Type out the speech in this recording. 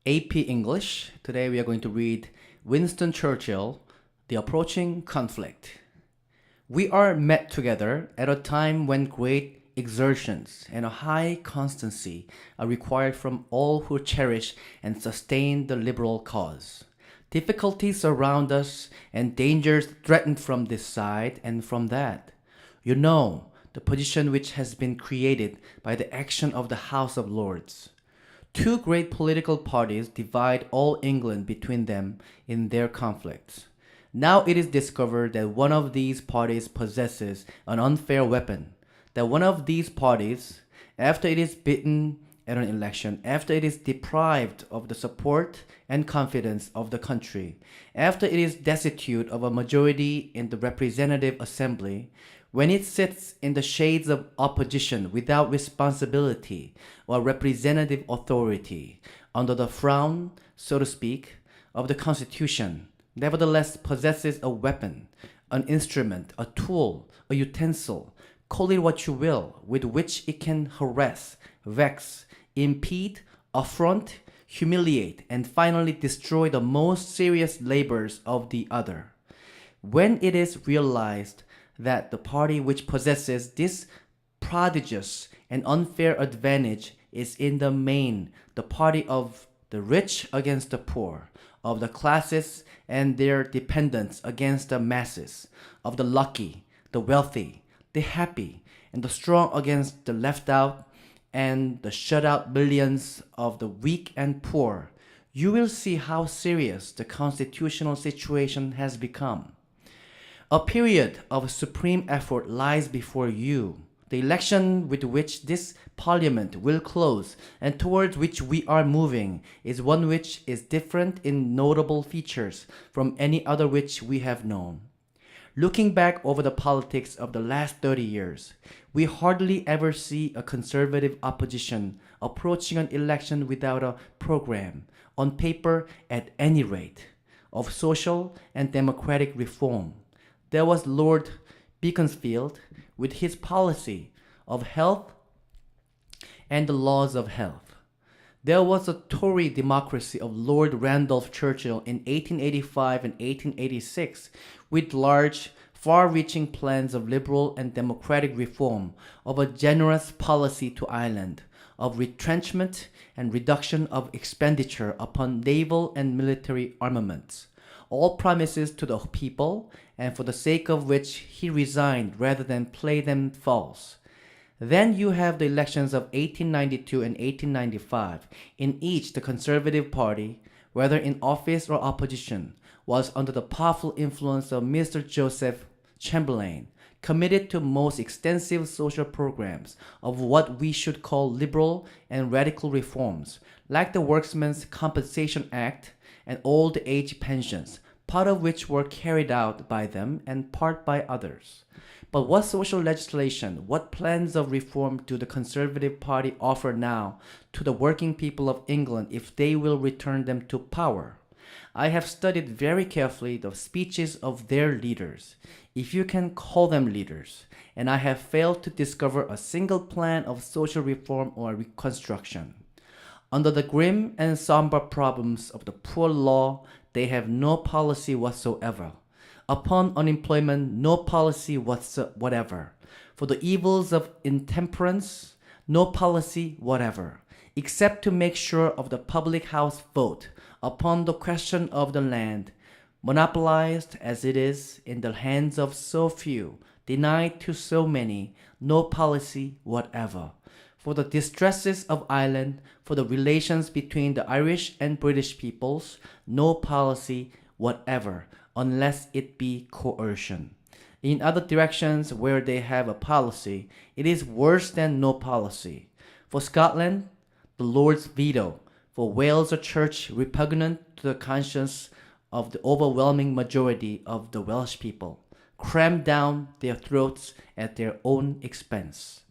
AP English. Today we are going to read Winston Churchill, The Approaching Conflict. We are met together at a time when great exertions and a high constancy are required from all who cherish and sustain the liberal cause. Difficulties surround us and dangers threaten from this side and from that. You know the position which has been created by the action of the House of Lords. Two great political parties divide all England between them in their conflicts. Now it is discovered that one of these parties possesses an unfair weapon, that one of these parties, after it is beaten at an election, after it is deprived of the support and confidence of the country, after it is destitute of a majority in the Representative Assembly, when it sits in the shades of opposition without responsibility or representative authority, under the frown, so to speak, of the Constitution, nevertheless possesses a weapon, an instrument, a tool, a utensil, call it what you will, with which it can harass, vex, impede, affront, humiliate, and finally destroy the most serious labors of the other. When it is realized that the party which possesses this prodigious and unfair advantage is in the main the party of the rich against the poor, of the classes and their dependents against the masses, of the lucky, the wealthy, the happy, and the strong against the left out and the shut out millions of the weak and poor, you will see how serious the constitutional situation has become. A period of supreme effort lies before you. The election with which this parliament will close and towards which we are moving is one which is different in notable features from any other which we have known. Looking back over the politics of the last 30 years, we hardly ever see a conservative opposition approaching an election without a program, on paper at any rate, of social and democratic reform. There was Lord Beaconsfield with his policy of health and the laws of health. There was a Tory democracy of Lord Randolph Churchill in 1885 and 1886 with large, far-reaching plans of liberal and democratic reform, of a generous policy to Ireland, of retrenchment and reduction of expenditure upon naval and military armaments. All promises to the people, and for the sake of which he resigned rather than play them false. Then you have the elections of 1892 and 1895. In each, the Conservative Party, whether in office or opposition, was under the powerful influence of Mr. Joseph Chamberlain, committed to most extensive social programs of what we should call liberal and radical reforms, like the Workmen's Compensation Act and old age pensions, part of which were carried out by them and part by others. But what social legislation, what plans of reform do the Conservative Party offer now to the working people of England if they will return them to power? I have studied very carefully the speeches of their leaders, if you can call them leaders, and I have failed to discover a single plan of social reform or reconstruction. Under the grim and somber problems of the poor law, they have no policy whatsoever. Upon unemployment, no policy whatever. For the evils of intemperance, no policy whatever, except to make sure of the public house vote upon the question of the land, monopolized as it is in the hands of so few, denied to so many, no policy whatever. For the distresses of Ireland, for the relations between the Irish and British peoples, no policy whatever, unless it be coercion. In other directions where they have a policy, it is worse than no policy. For Scotland, the Lord's veto. For Wales, a church repugnant to the conscience of the overwhelming majority of the Welsh people, crammed down their throats at their own expense.